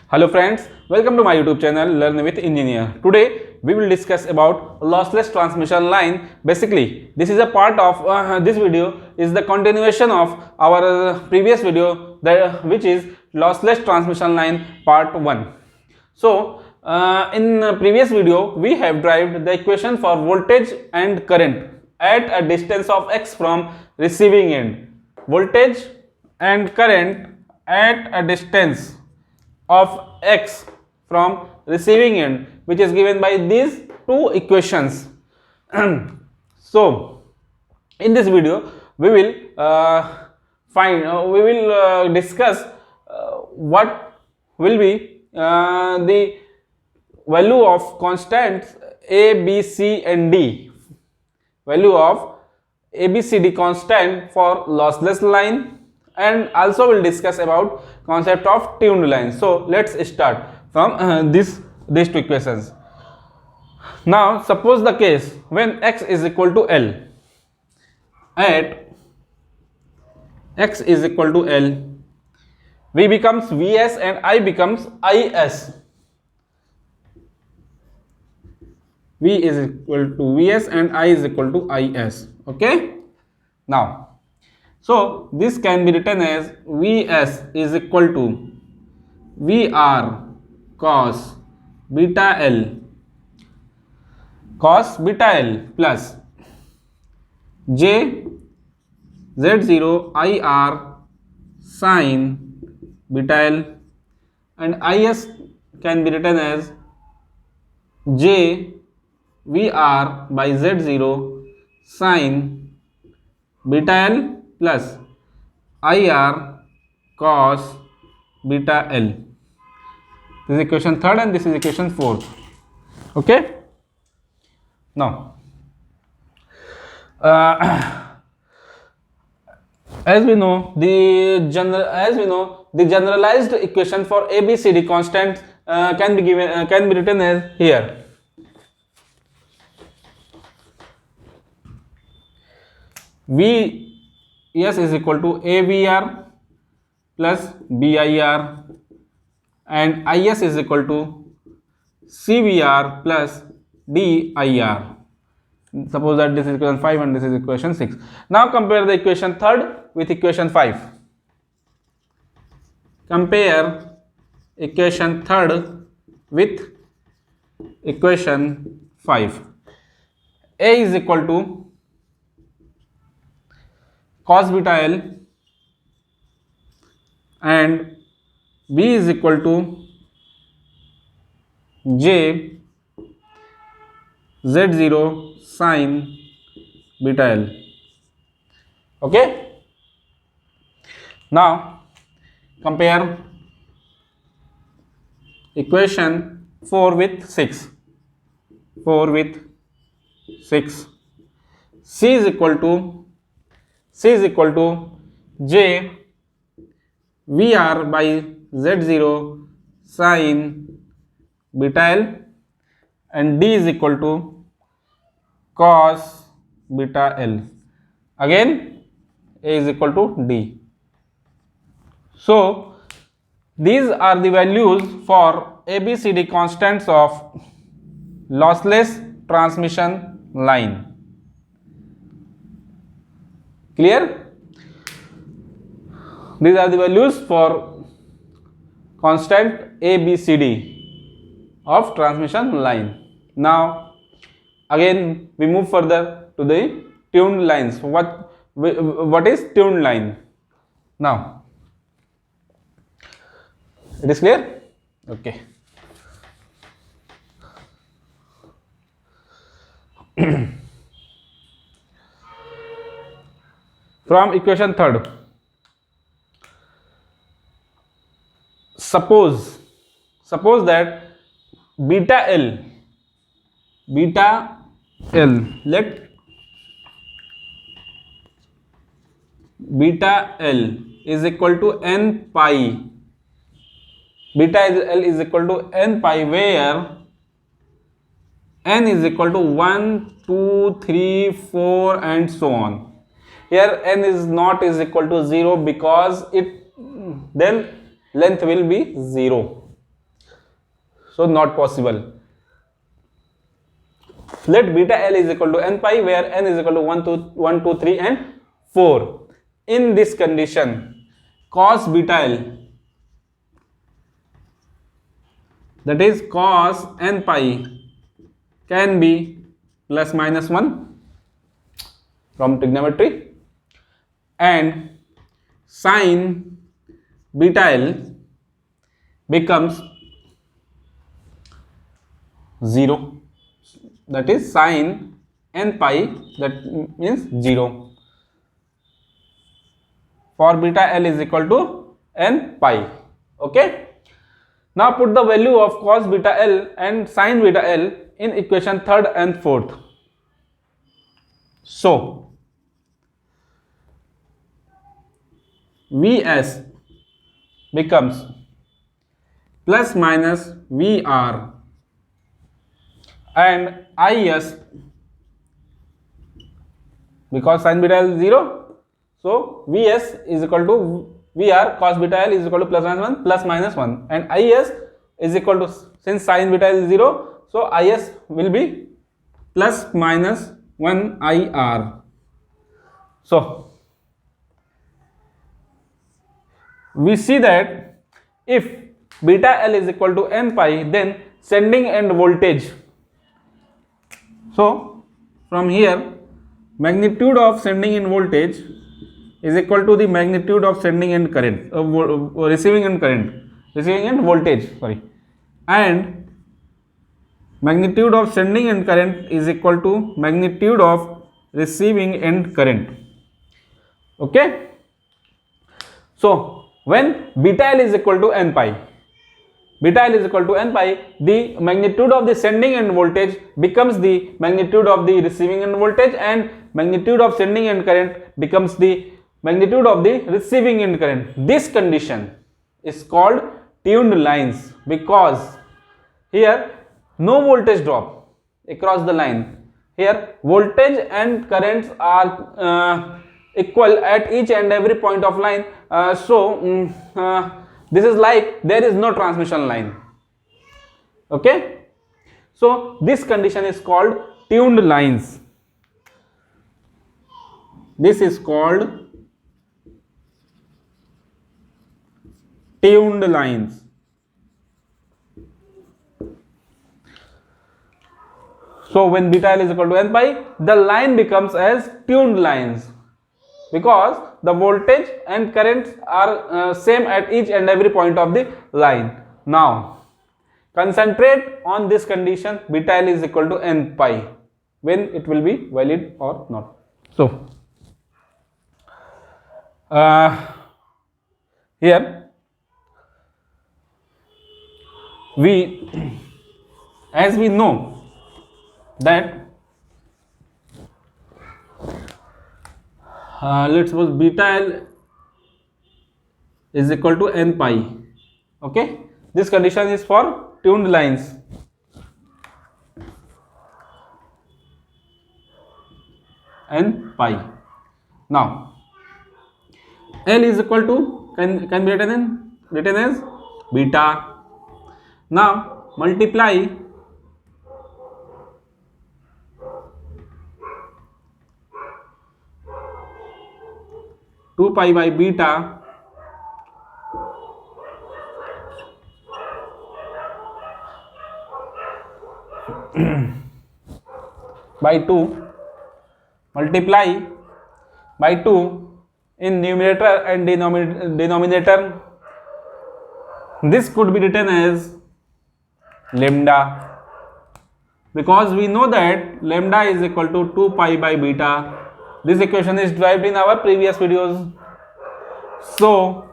Hello friends, welcome to my YouTube channel Learn with Engineer. Today we will discuss about lossless transmission line. Basically, this is a part of this video is the continuation of our previous video which is lossless transmission line part 1. So, in previous video we have derived the equation for voltage and current at a distance of x from receiving end. Voltage and current at a distance of x from receiving end, which is given by these two equations. So in this video we will discuss what will be the value of constants a, b, c and d, value of a, b, c, d constant for lossless line, and also we'll discuss about concept of tuned line. So let's start from these two equations. Now suppose the case when x is equal to L, at x is equal to L, V becomes Vs and I becomes Is. V is equal to Vs and I is equal to Is. Okay. Now, so this can be written as Vs is equal to Vr cos beta L plus J Z0 IR sin beta L, and Is can be written as J Vr by Z0 sin beta L plus IR cos beta L. This is equation 3rd and this is equation 4th. Okay. Now, as we know the generalized equation for ABCD constants can be written as here. Vs is equal to AVR plus BIR and Is is equal to CVR plus DIR. Suppose that this is equation 5 and this is equation 6. Now compare the equation 3rd with equation 5. Compare equation 3rd with equation 5. A is equal to cos beta L and B is equal to J Z0 sin beta L. Okay. Now compare equation 4 with 6. 4 with 6. C is equal to J Vr by Z0 sin beta L and D is equal to cos beta L. Again A is equal to D. So these are the values for ABCD constants of lossless transmission line. Clear? These are the values for constant ABCD of transmission line. Now again we move further to the tuned lines. What is tuned line? Now it is clear? Okay. From equation 3rd, suppose that beta L, let beta L is equal to n pi, beta L is equal to n pi, where n is equal to 1, 2, 3, 4 and so on. Here n is not is equal to 0 because then length will be 0. So not possible. Let beta L is equal to n pi, where n is equal to 1, 2, 3 and 4. In this condition, cos beta L, that is cos n pi, can be plus minus 1 from trigonometry, and sin beta L becomes 0. That is sin n pi, that means 0. For beta L is equal to n pi. Okay. Now put the value of cos beta L and sin beta L in equation 3rd and 4th. So Vs becomes plus minus Vr, and Is, because sin beta L is 0, so Vs is equal to Vr cos beta L is equal to plus minus 1, and Is is equal to, since sin beta L is 0, so Is will be plus minus 1 Ir. So we see that if beta L is equal to n pi, then sending end voltage, so from here magnitude of sending end voltage is equal to the magnitude of sending end current, receiving end voltage, and magnitude of sending end current is equal to magnitude of receiving end current. Okay. So when beta L is equal to n pi, the magnitude of the sending end voltage becomes the magnitude of the receiving end voltage, and magnitude of sending end current becomes the magnitude of the receiving end current. This condition is called tuned lines, because here no voltage drop across the line. Here voltage and currents are equal at each and every point of line. This is like there is no transmission line. Okay. So this condition is called tuned lines. This is called tuned lines. So when beta L is equal to n pi, the line becomes as tuned lines, because the voltage and currents are same at each and every point of the line. Now concentrate on this condition, beta L is equal to n pi, when it will be valid or not. So here as we know that let's suppose beta L is equal to n pi. Okay, this condition is for tuned lines. N pi. Now L is equal to can be written as beta. Now multiply two pi by beta by 2, multiply by 2 in numerator and denominator. This could be written as lambda, because we know that lambda is equal to 2 pi by beta. This equation is derived in our previous videos. So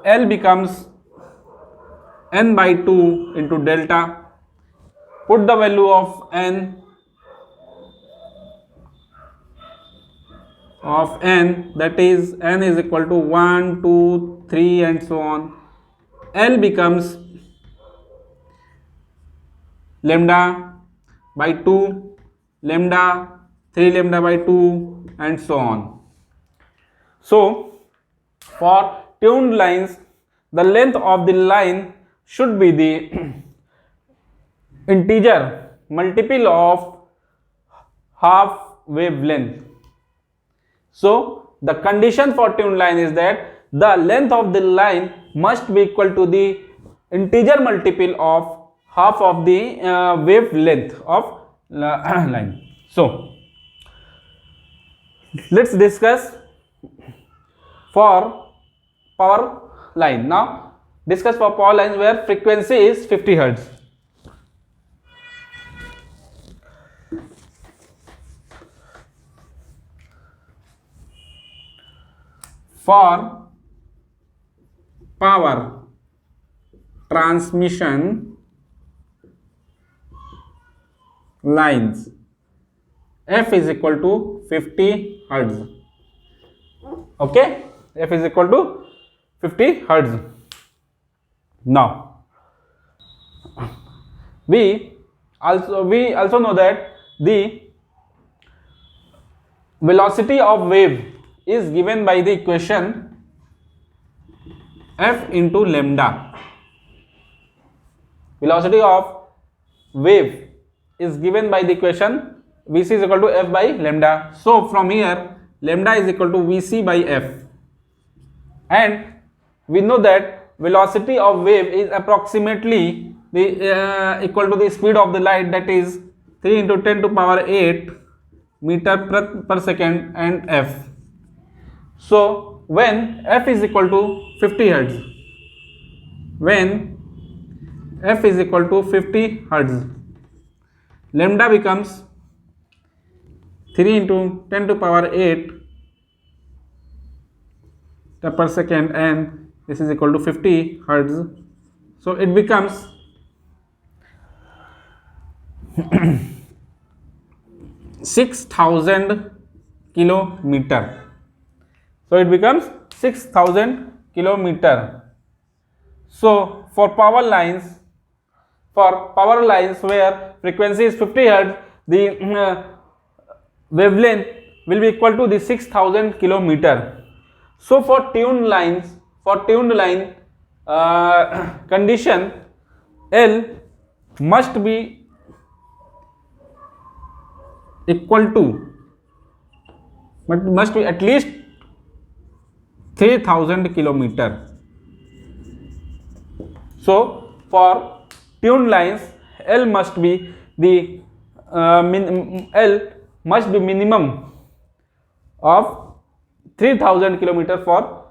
L becomes n by 2 into delta. Put the value of n, that is n is equal to 1, 2, 3 and so on. L becomes lambda by 2, lambda, 3 lambda by 2 and so on. So for tuned lines, the length of the line should be the integer multiple of half wavelength. So the condition for tuned line is that the length of the line must be equal to the integer multiple of half of the wavelength of line. So let's discuss for power line. Now discuss for power lines where frequency is 50 Hz. For power transmission lines, f is equal to 50 Hz. Okay, f is equal to 50 Hz. Now we also know that the velocity of wave is given by the equation f into lambda. Velocity of wave is given by the equation Vc is equal to f by lambda. So from here lambda is equal to Vc by f, and we know that velocity of wave is approximately the equal to the speed of the light, that is 3 into 10 to power 8 meter per second and f. So when f is equal to 50 Hz, when f is equal to 50 Hz, lambda becomes 3 into 10 to power 8 per second, and this is equal to 50 Hz. So it becomes 6000 kilometer. So it becomes 6000 kilometer. So for power lines where frequency is 50 Hz, the wavelength will be equal to the 6000 kilometer. So for tuned line condition, L must be equal to, must be at least 3000 kilometer. So for tuned lines, L must be the L must be minimum of 3000 kilometer for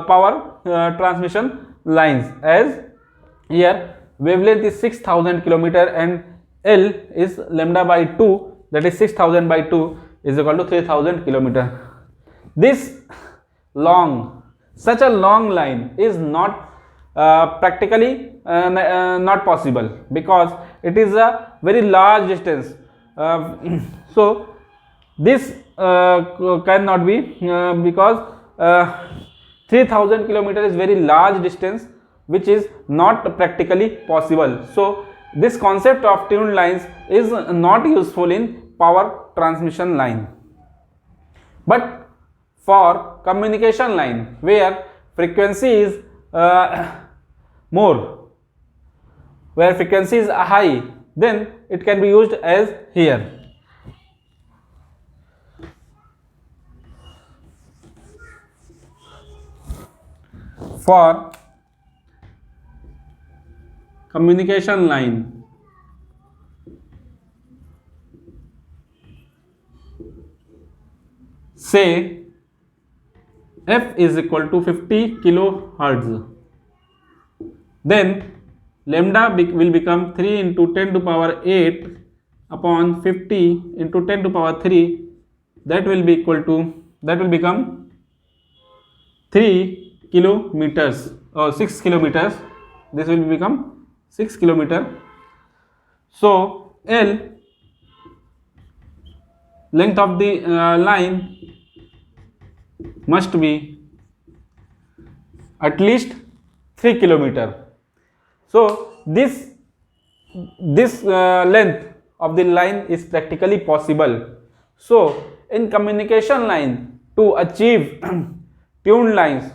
power transmission lines, as here wavelength is 6000 kilometer and L is lambda by 2, that is 6000 by 2 is equal to 3000 kilometer. Such a long line is not practically not possible, because it is a very large distance. So this cannot be, because 3000 kilometer is very large distance, which is not practically possible. So this concept of tuned lines is not useful in power transmission line. But for communication line where frequency is more, where frequency is high, then it can be used as here. For communication line, say f is equal to 50 kilohertz, then lambda will become 3 into 10 to power 8 upon 50 into 10 to power 3, that will be equal to, that will become 3 kilometers or 6 kilometers. This will become 6 kilometer. So L, length of the line, must be at least 3 kilometer. So this length of the line is practically possible. So in communication line, to achieve tuned lines,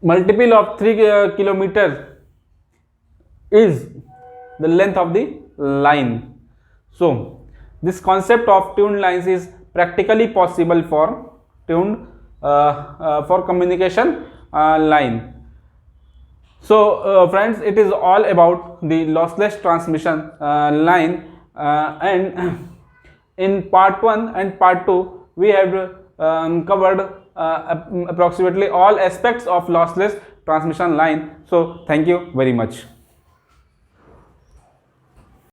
multiple of 3 kilometers is the length of the line. So this concept of tuned lines is practically possible for tuned for communication line. So friends, it is all about the lossless transmission line, and in part 1 and part 2 we have covered approximately all aspects of lossless transmission line. So thank you very much.